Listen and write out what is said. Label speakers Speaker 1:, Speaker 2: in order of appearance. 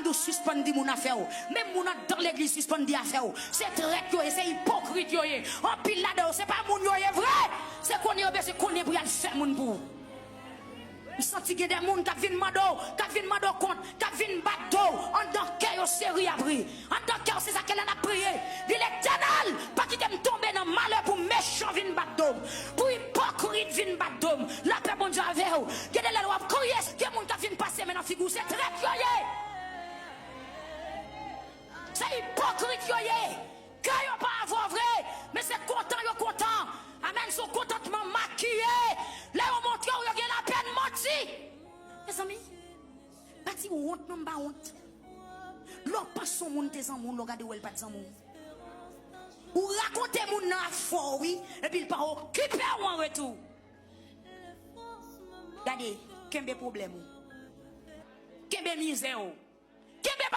Speaker 1: nous suspendre mon affaire. Même mon dans l'église suspendre affaire. C'est traite yo, c'est hypocrite yo. En pile là-dedans, c'est pas mon yo vrai. C'est qu'on est c'est qu'on est pour aller faire mon pour. Je sens que des gens qui viennent mando compte, qui viennent battre en tant que série après. En tant que c'est ça qu'elle a prié. Il est éternel, pas qu'il me tomber dans le malheur pour méchant viennent battre. Pour hypocrite viennent battre. La paix bon Dieu avec vous. Qui est là loi crier, qui est monde qui vient passer maintenant figure c'est très joyeux. C'est hypocrite yoyé. Quand yo pas avoir vrai, mais c'est content yo content. Amen, son contentement maquillé. Là on montre yo gen la peine menti. Mes amis, pas si honte non pas honte. L'on passe son monde tes en monde, regarde où elle pas de monde. Ou raconter moun nan fort oui, et puis il pas occupé en retour. Regardez, kembe problème ou. Kembe misère ou.